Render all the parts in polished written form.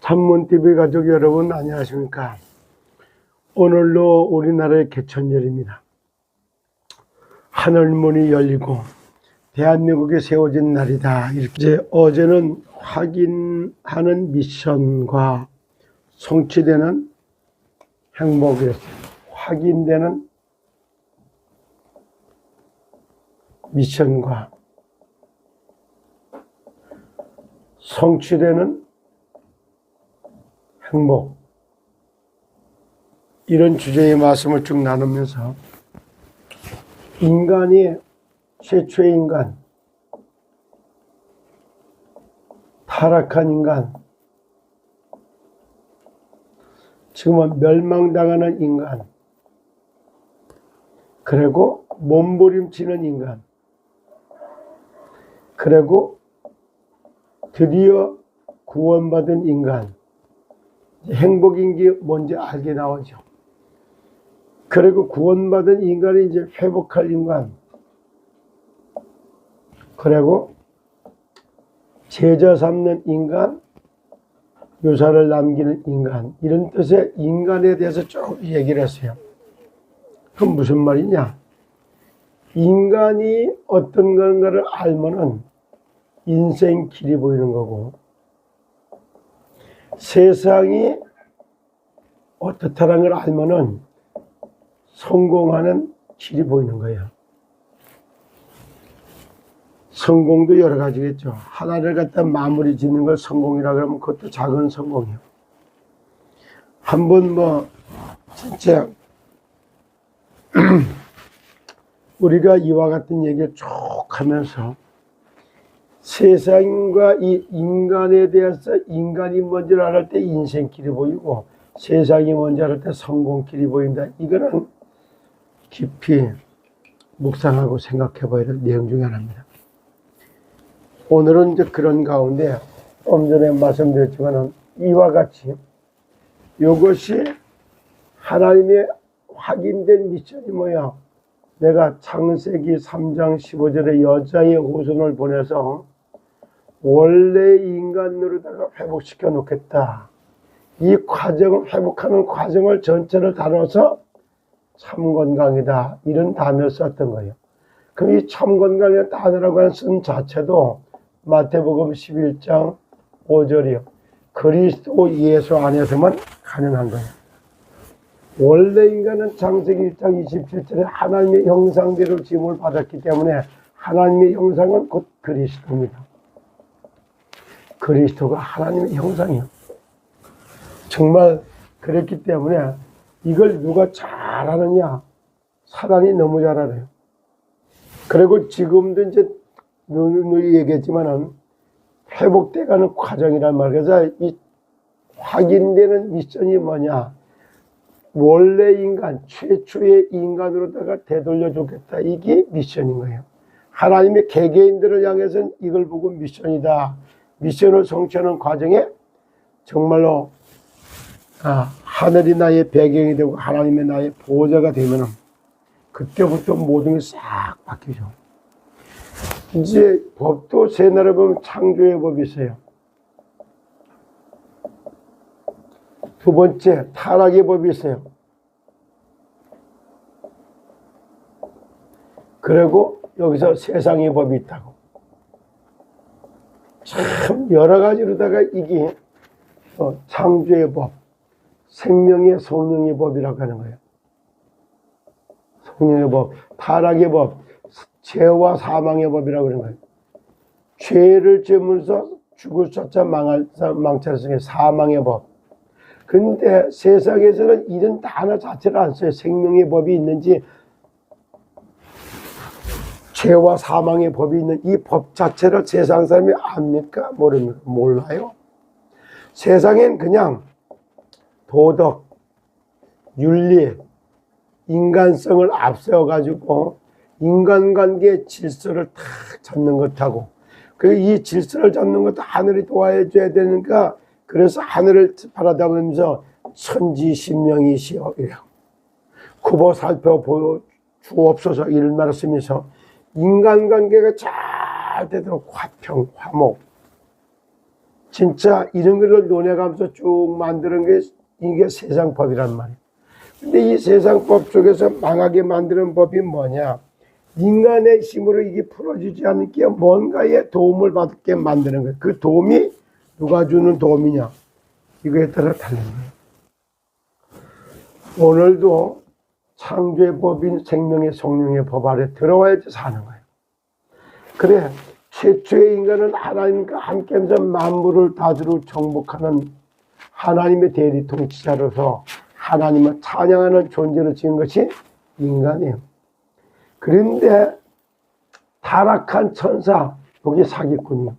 산문TV 가족 여러분 안녕하십니까. 오늘로 우리나라의 개천절입니다. 하늘문이 열리고 대한민국이 세워진 날이다. 이제 어제는 확인하는 미션과 성취되는 행복이었어요. 확인되는 미션과 성취되는 행복, 이런 주제의 말씀을 쭉 나누면서 인간이 최초의 인간, 타락한 인간, 지금은 멸망당하는 인간, 그리고 몸부림치는 인간, 그리고 드디어 구원받은 인간, 행복인 게 뭔지 알게 나오죠. 그리고 구원받은 인간이 이제 회복할 인간, 그리고 제자 삼는 인간, 유산을 남기는 인간, 이런 뜻의 인간에 대해서 쭉 얘기를 했어요. 그럼 무슨 말이냐? 인간이 어떤 건가를 알면은 인생 길이 보이는 거고, 세상이 어떻다는 걸 알면은 성공하는 길이 보이는 거예요. 성공도 여러 가지겠죠. 하나를 갖다 마무리 짓는 걸 성공이라 그러면 그것도 작은 성공이에요. 한번 진짜 우리가 이와 같은 얘기를 쭉 하면서 세상과 이 인간에 대해서 인간이 뭔지를 알을 때 인생길이 보이고 세상이 뭔지 알을 때 성공길이 보인다. 이거는 깊이 묵상하고 생각해 봐야 될 내용 중에 하나입니다. 오늘은 이제 그런 가운데 좀 전에 말씀드렸지만은 이와 같이 이것이 하나님의 확인된 미션이 뭐야? 내가 창세기 3장 15절에 여자의 후손을 보내서 원래 인간으로다가 회복시켜 놓겠다. 이 과정을 회복하는 과정을 전체를 다뤄서 참건강이다. 이런 단어를 썼던 거예요. 그럼 이 참건강이라는 단어라고 하는 쓴 자체도 마태복음 11장 5절이요. 그리스도 예수 안에서만 가능한 거예요. 원래 인간은 창세기 1장 27절에 하나님의 형상대로 지음을 받았기 때문에 하나님의 형상은 곧 그리스도입니다. 그리스도가 하나님의 형상이에요. 정말 그랬기 때문에 이걸 누가 잘 아느냐? 사단이 너무 잘 알아요. 그리고 지금도 이제 누누이 얘기했지만은 회복돼가는 과정이란 말이에요. 그래서 이 확인되는 미션이 뭐냐? 원래 인간, 최초의 인간으로다가 되돌려 주겠다. 이게 미션인 거예요. 하나님의 개개인들을 향해서는 이걸 보고 미션이다. 미션을 성취하는 과정에 정말로 하늘이 나의 배경이 되고 하나님의 나의 보호자가 되면은 그때부터 모든 게 싹 바뀌죠. 이제 법도 세 나라 보면 창조의 법이 있어요. 두 번째 타락의 법이 있어요. 그리고 여기서 세상의 법이 있다고. 참 여러 가지로다가 이게 창조의 법, 생명의 성령의 법이라고 하는 거예요. 성령의 법, 타락의 법, 죄와 사망의 법이라고 하는 거예요. 죄를 지으면서 죽을 숫자 망찰을 쓰는 게 사망의 법. 근데 세상에서는 이런 단어 자체를 안 써요. 생명의 법이 있는지 죄와 사망의 법이 있는 이 법 자체를 세상 사람이 압니까? 모릅니까? 몰라요. 세상엔 그냥 도덕, 윤리, 인간성을 앞세워가지고 인간관계의 질서를 탁 잡는 것하고, 그리고 이 질서를 잡는 것도 하늘이 도와줘야 되니까 그래서 하늘을 바라다보면서 천지신명이시여 이래요. 굽어 살펴보 주옵소서 이런 말을 쓰면서 인간관계가 잘 되도록 화평, 화목, 진짜 이런 거를 논해가면서 쭉 만드는 게 이게 세상법이란 말이에요. 근데 이 세상법 쪽에서 망하게 만드는 법이 뭐냐? 인간의 힘으로 이게 풀어지지 않는 게 뭔가의 도움을 받게 만드는 거예요. 그 도움이 누가 주는 도움이냐? 이거에 따라 달린 거예요. 오늘도 창조의 법인 생명의 성령의 법 아래 들어와야지 사는 거예요. 그래, 최초의 인간은 하나님과 함께하면서 만물을 다스리고 정복하는 하나님의 대리 통치자로서 하나님을 찬양하는 존재로 지은 것이 인간이에요. 그런데 타락한 천사, 여기 사기꾼이요.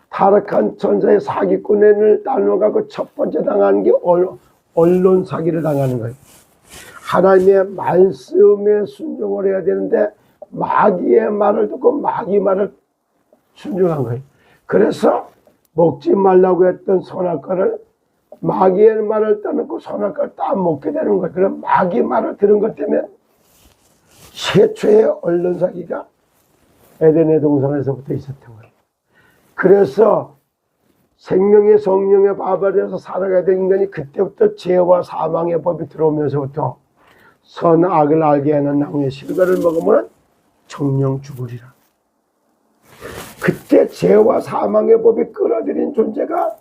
타락한 천사의 사기꾼을 따라가고 첫 번째 당하는 게 언론 사기를 당하는 거예요. 하나님의 말씀에 순종을 해야 되는데 마귀의 말을 듣고 마귀 말을 순종한 거예요. 그래서 먹지 말라고 했던 선악과를 마귀의 말을 떠놓고 선악과를 딱 먹게 되는 거예요. 그럼 마귀 말을 들은 것 때문에 최초의 언론 사기가 에덴의 동산에서부터 있었던 거예요. 그래서 생명의 성령의 밥 아래에서 살아가야 될 인간이 그때부터 죄와 사망의 법이 들어오면서부터 선악을 알게 하는 나무의 실과를 먹으면 정령 죽으리라. 그때 죄와 사망의 법이 끌어들인 존재가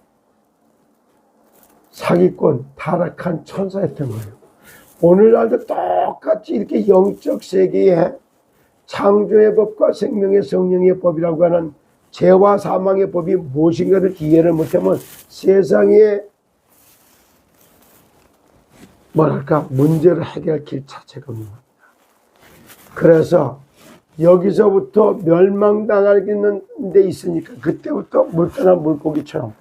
사기꾼, 타락한 천사였던 거예요. 오늘날도 똑같이 이렇게 영적 세계에 창조의 법과 생명의 성령의 법이라고 하는 죄와 사망의 법이 무엇인가를 이해를 못하면 세상에 뭐랄까 문제를 해결할 길 자체가 없는 겁니다. 그래서 여기서부터 멸망당하는 데 있으니까 그때부터 물떠난 물고기처럼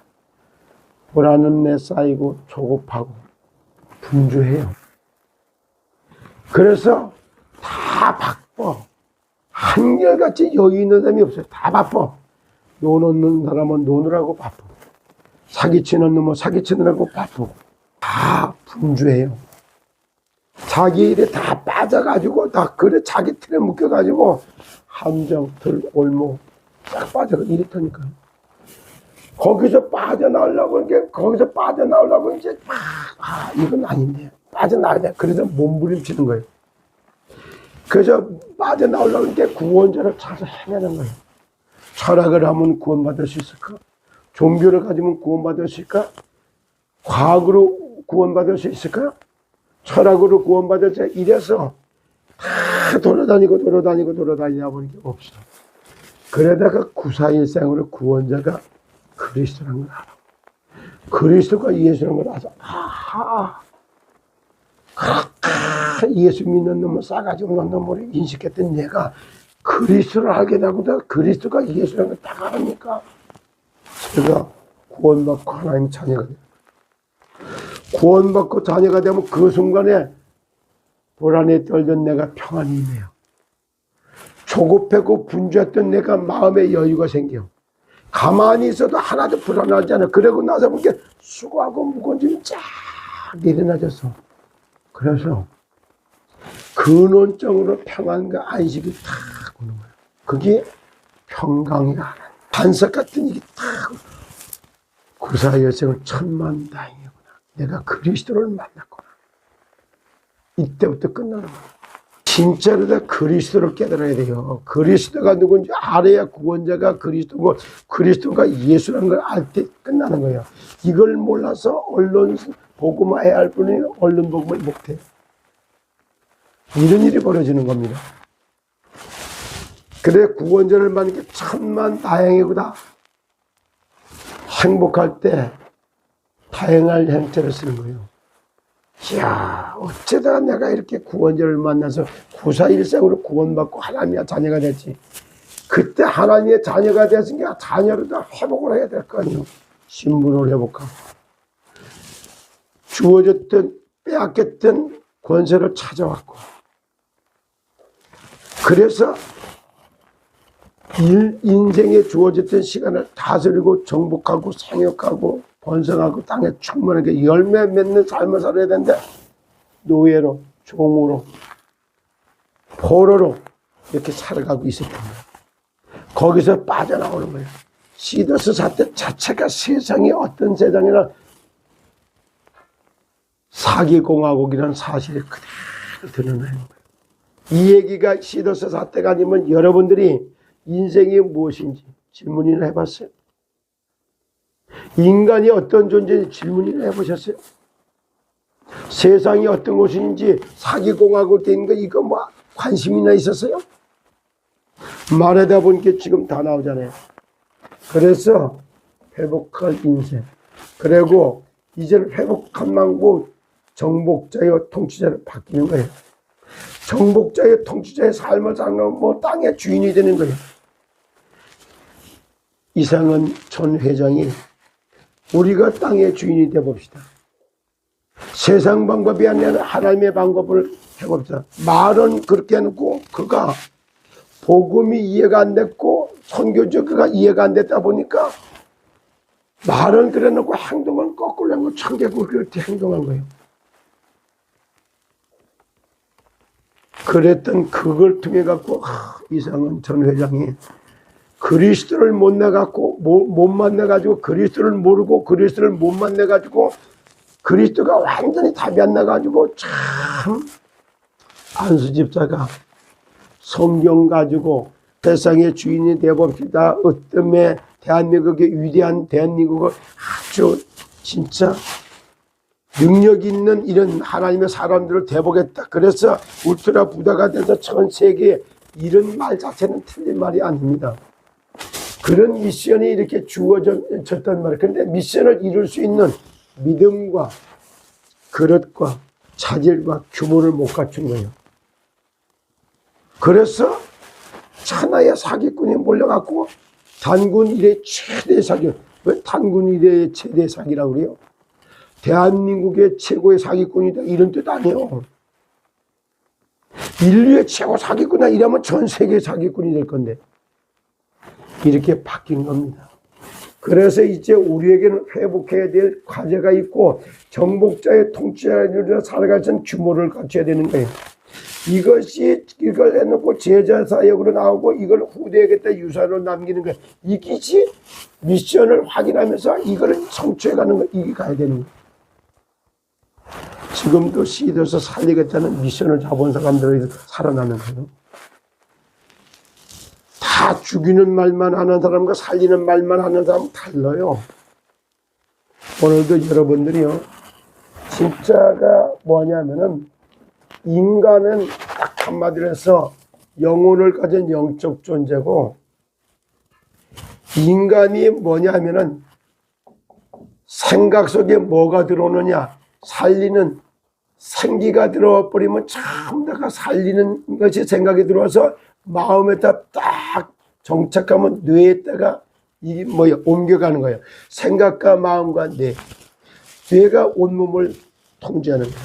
불안함에 쌓이고 조급하고 분주해요. 그래서 다 바빠. 한결같이 여유 있는 사람이 없어요. 다 바빠. 노는 사람은 노느라고 바쁘고 사기치는 놈은 사기치느라고 바쁘고 다 분주해요. 자기 일에 다 빠져가지고 다 그래 자기 틀에 묶여가지고 함정, 들, 올무 싹 빠져가 이렇다니까요. 거기서 빠져나오려고 이게 거기서 빠져나오려고 이제 이건 아닌데 빠져나가야 돼. 그래서 몸부림치는 거예요. 그래서 빠져나오려고 이게 구원자를 찾아 헤매는 거예요. 철학을 하면 구원받을 수 있을까? 종교를 가지면 구원받을 수 있을까? 과학으로 구원받을 수 있을까? 철학으로 구원받을 수 있을까? 이래서 다 돌아다니다 보니까 없어. 그러다가 구사일생으로 구원자가 그리스도라는 걸 알아. 그리스도가 예수라는 걸 알아서 예수 믿는 놈은 싸가지 없는 놈으로 인식했던 내가 그리스도를 알게 되고 그리스도가 예수라는 걸 딱 알으니까 제가 구원받고 하나님 자녀가 돼요. 구원받고 자녀가 되면 그 순간에 불안에 떨던 내가 평안이 임해요. 조급하고 분주했던 내가 마음에 여유가 생겨. 가만히 있어도 하나도 불안하지 않아. 그러고 나서 보니까 수고하고 무거운 짐이 쫙 내려놔졌어. 그래서 근원적으로 평안과 안식이 탁 오는 거야. 그게 평강이라 하는 반석 같은 이게 탁 구사여생은 천만다행이구나. 내가 그리스도를 만났구나. 이때부터 끝나는 거야. 진짜로 다 그리스도를 깨달아야 돼요. 그리스도가 누군지 알아야 구원자가 그리스도고 그리스도가 예수라는 걸 알 때 끝나는 거예요. 이걸 몰라서 언론 보고만 해야 할 뿐이 언론 보고만 못해요. 이런 일이 벌어지는 겁니다. 그래 구원자를 만난 게 천만다행이구나. 행복할 때 다행할 행태를 쓰는 거예요. 이야, 어쩌다가 내가 이렇게 구원자를 만나서 구사일생으로 구원받고 하나님의 자녀가 됐지. 그때 하나님의 자녀가 됐으니까 자녀를 다 회복을 해야 될 거 아니에요. 신분을 회복하고 주어졌던 빼앗겼던 권세를 찾아왔고 그래서 인생에 주어졌던 시간을 다스리고 정복하고 생육하고 번성하고 땅에 충만하게 열매 맺는 삶을 살아야 되는데 노예로 종으로 포로로 이렇게 살아가고 있었던 거예요. 거기서 빠져나오는 거예요. 시더스 사태 자체가 세상이 어떤 세상이나 사기공화국이라는 사실이 그대로 드러나는 거예요. 이 얘기가 시더스 사태가 아니면 여러분들이 인생이 무엇인지 질문이나 해봤어요? 인간이 어떤 존재인지 질문이나 해보셨어요? 세상이 어떤 곳인지 사기공화국 된 거 이거 뭐 관심이나 있었어요? 말하다 보니까 지금 다 나오잖아요. 그래서 회복할 인생, 그리고 이제는 회복한 방법 정복자여 통치자로 바뀌는 거예요. 정복자여 통치자의 삶을 살면 뭐 땅의 주인이 되는 거예요. 이상은 전 회장이 우리가 땅의 주인이 되봅시다. 세상 방법이 아니라 하나님의 방법을 해봅시다. 말은 그렇게 해놓고 그가 복음이 이해가 안 됐고 선교적가 이해가 안 됐다 보니까 말은 그래 놓고 행동은 거꾸로 한 거 천개국 그렇게 행동한 거예요. 그랬던 그걸 통해 갖고 이상은 전 회장이 그리스도를 못 나갖고 못 만나가지고 그리스도를 모르고 그리스도를 못 만나가지고 그리스도가 완전히 답이 안 나가지고 참 안수 집사가 성경 가지고 세상의 주인이 되어봅시다. 어떤 대한민국의 위대한 대한민국을 아주 진짜 능력 있는 이런 하나님의 사람들을 되보겠다. 그래서 울트라 부다가 돼서 전 세계에 이런 말 자체는 틀린 말이 아닙니다. 그런 미션이 이렇게 주어졌단 말이에요. 그런데 미션을 이룰 수 있는 믿음과 그릇과 차질과 규모를 못 갖춘 거예요. 그래서 천하의 사기꾼이 몰려갖고 단군 이래 최대 사기, 왜 단군 이래 최대 사기라고 그래요? 대한민국의 최고의 사기꾼이다 이런 뜻 아니에요. 인류의 최고 사기꾼이다 이러면 전 세계 사기꾼이 될 건데 이렇게 바뀐 겁니다. 그래서 이제 우리에게는 회복해야 될 과제가 있고 정복자의 통치자로 살아갈 수 있는 규모를 갖춰야 되는 거예요. 이걸 해놓고 제자 사역으로 나오고 이걸 후대에게다 유산으로 남기는 거예요. 이것이 미션을 확인하면서 이거를 성취해가는 거 이게 가야 되는 거예요. 지금도 시대에서 살리겠다는 미션을 잡은 사람들이 살아나는 거예요. 다 죽이는 말만 하는 사람과 살리는 말만 하는 사람은 달라요. 오늘도 여러분들이요, 진짜가 뭐냐면은 인간은 딱 한마디로 해서 영혼을 가진 영적 존재고, 인간이 뭐냐면은 생각 속에 뭐가 들어오느냐, 살리는 생기가 들어와 버리면 참다가 살리는 것이 생각이 들어와서 마음에다 딱 정착하면 뇌에다가 이게 뭐야 옮겨가는 거예요. 생각과 마음과 뇌가 온몸을 통제하는 거예요.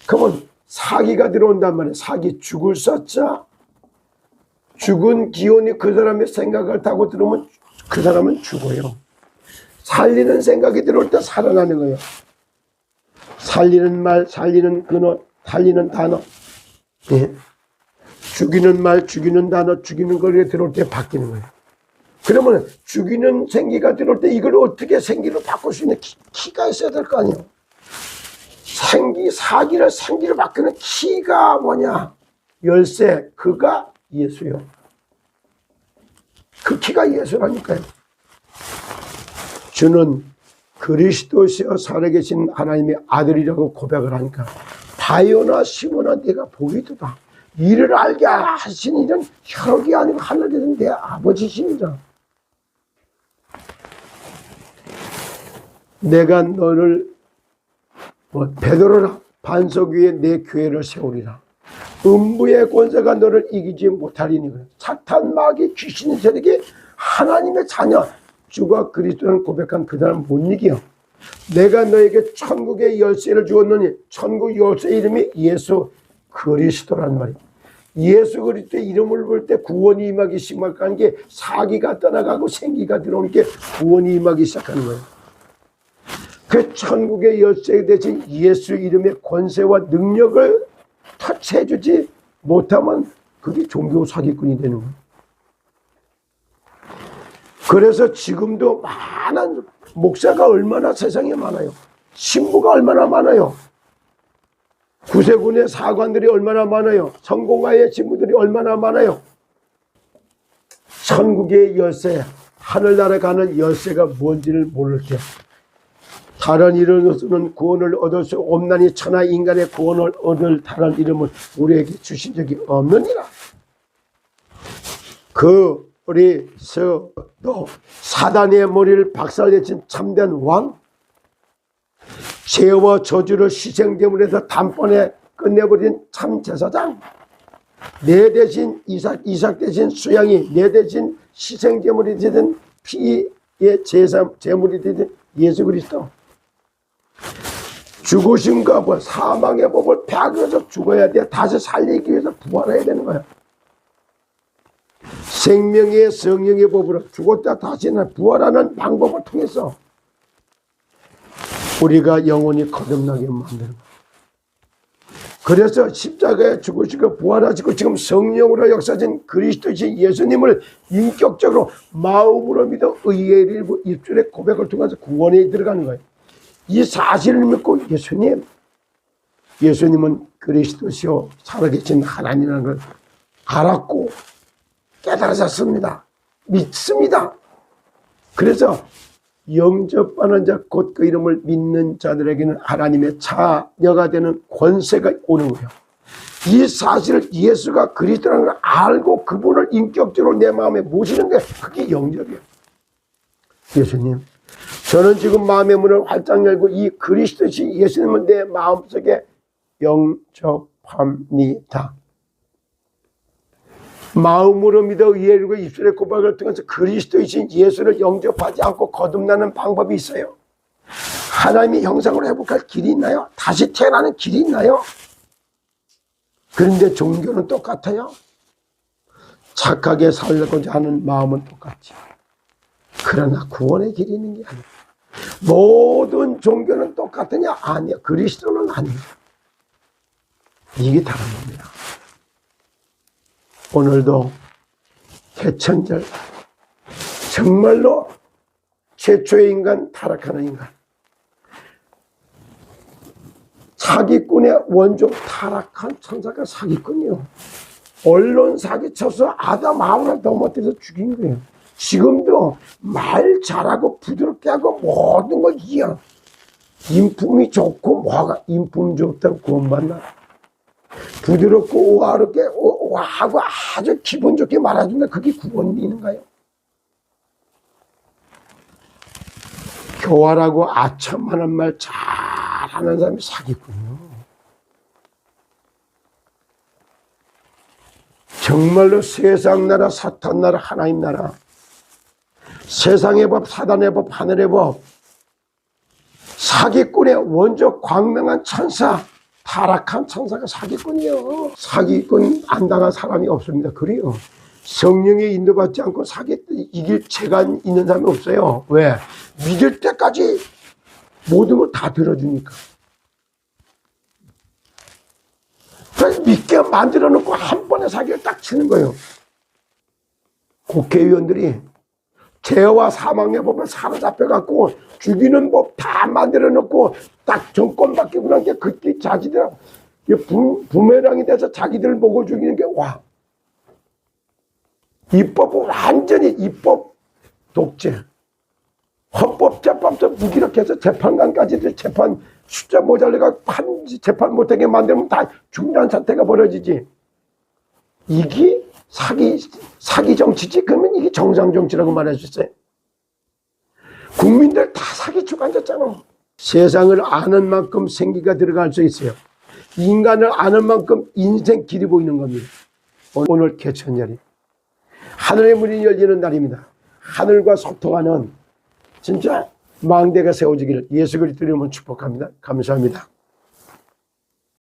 그러면 사기가 들어온단 말이에요. 사기, 죽을 쐈자 죽은 기운이 그 사람의 생각을 타고 들어오면 그 사람은 죽어요. 살리는 생각이 들어올 때 살아나는 거예요. 살리는 말, 살리는 근원, 살리는 단어, 예. 죽이는 말, 죽이는 단어, 죽이는 거리에 들어올 때 바뀌는 거예요. 그러면 죽이는 생기가 들어올 때 이걸 어떻게 생기로 바꿀 수 있는 키가 있어야 될 거 아니에요. 사기를 생기로 바꾸는 키가 뭐냐? 열쇠, 그가 예수요. 그 키가 예수라니까요. 주는 그리스도시여 살아계신 하나님의 아들이라고 고백을 하니까 바요나 시모나 내가 보기도다. 이를 알게 하신 이는 혈육이 아니고 하늘에서 내 아버지십니다. 내가 너를 베드로라 반석 위에 내 교회를 세우리라. 음부의 권세가 너를 이기지 못하리니. 사탄 마귀 귀신의 세력이 하나님의 자녀 주가 그리스도를 고백한 그 사람 못 이겨. 내가 너에게 천국의 열쇠를 주었느니 천국 열쇠 이름이 예수 그리스도란 말이야. 예수 그리스도의 이름을 볼 때 구원이 임하기 시작하는 게 사기가 떠나가고 생기가 들어오는 게 구원이 임하기 시작하는 거예요. 그 천국의 열쇠 대신 예수 이름의 권세와 능력을 터치해주지 못하면 그게 종교 사기꾼이 되는 거예요. 그래서 지금도 많은 목사가 얼마나 세상에 많아요. 신부가 얼마나 많아요. 구세군의 사관들이 얼마나 많아요. 성공가의 신부들이 얼마나 많아요. 천국의 열쇠, 하늘나라 가는 열쇠가 뭔지를 모를 때 다른 이름으로는 구원을 얻을 수 없나니 천하 인간의 구원을 얻을 다른 이름을 우리에게 주신 적이 없느니라. 그 우리 또 사단의 머리를 박살내친 참된 왕, 죄와 저주를 희생제물에서 단번에 끝내버린 참 제사장, 내 대신 이삭 대신 수양이, 내 대신 희생제물이 되든 피의 제물이 되든 예수 그리스도, 죽으심과 법, 사망의 법을 폐하면서 죽어야 돼. 다시 살리기 위해서 부활해야 되는 거야. 생명의 성령의 법으로 죽었다 다시는 부활하는 방법을 통해서 우리가 영원히 거듭나게 만드는 거야. 그래서 십자가에 죽으시고 부활하시고 지금 성령으로 역사진 그리스도이신 예수님을 인격적으로 마음으로 믿어 의의 일부 입술의 고백을 통해서 구원에 들어가는 거예요. 이 사실을 믿고 예수님은 그리스도시요 살아계신 하나님이라는 걸 알았고 깨달으셨습니다. 믿습니다. 그래서 영접하는 자 곧 그 이름을 믿는 자들에게는 하나님의 자녀가 되는 권세가 오는 거예요. 이 사실을 예수가 그리스도라는 걸 알고 그분을 인격적으로 내 마음에 모시는 게 그게 영접이에요. 예수님, 저는 지금 마음의 문을 활짝 열고 이 그리스도신 예수님은 내 마음속에 영접합니다. 마음으로 믿어 의뢰하고 입술의 고백을 통해서 그리스도이신 예수를 영접하지 않고 거듭나는 방법이 있어요. 하나님의 형상으로 회복할 길이 있나요? 다시 태어나는 길이 있나요? 그런데 종교는 똑같아요. 착하게 살려고자 하는 마음은 똑같지. 그러나 구원의 길이 있는 게 아니에요. 모든 종교는 똑같으냐? 아니요. 그리스도는 아니에요. 이게 다른 겁니다. 오늘도 개천절, 정말로 최초의 인간, 타락하는 인간, 사기꾼의 원조, 타락한 천사가 사기꾼이요. 언론 사기쳐서 아담 하와를 넘어뜨려서 죽인 거예요. 지금도 말 잘하고 부드럽게 하고 모든 걸 이해하고, 인품이 좋고 뭐가 인품 좋다고 구원받나? 부드럽고 우아하게 하고 아주 기분 좋게 말해준다. 그게 구원이 있는가요? 교활하고 아첨하는 말 잘하는 사람이 사기꾼이요. 정말로 세상 나라, 사탄 나라, 하나님 나라, 세상의 법, 사단의 법, 하늘의 법, 사기꾼의 원조 광명한 천사, 타락한 천사가 사기꾼이요. 사기꾼 안 당한 사람이 없습니다. 그래요. 성령의 인도받지 않고 사기 이길 죄가 있는 사람이 없어요. 왜? 믿을 때까지 모든 걸 다 들어주니까. 그래서 믿게 만들어 놓고 한 번에 사기를 딱 치는 거예요. 국회의원들이 죄와 사망의 법을 사로잡혀갖고 죽이는 법 다 만들어 놓고 딱 정권 바뀌고 난 게 그때 자기들 부메랑이 돼서 자기들 목을 죽이는 게 와. 입법은 완전히 입법 독재. 헌법재판소 무기력해서 재판관까지 재판 숫자 모자라가 재판 못하게 만들면 다 중단 사태가 벌어지지. 이게 사기 정치지? 그러면 이게 정상 정치라고 말해주세요. 국민들 다 사기치고 앉았잖아. 세상을 아는 만큼 생기가 들어갈 수 있어요. 인간을 아는 만큼 인생 길이 보이는 겁니다. 오늘 개천절이 하늘의 문이 열리는 날입니다. 하늘과 소통하는 진짜 망대가 세워지기를 예수 그리스도 이름으로 축복합니다. 감사합니다.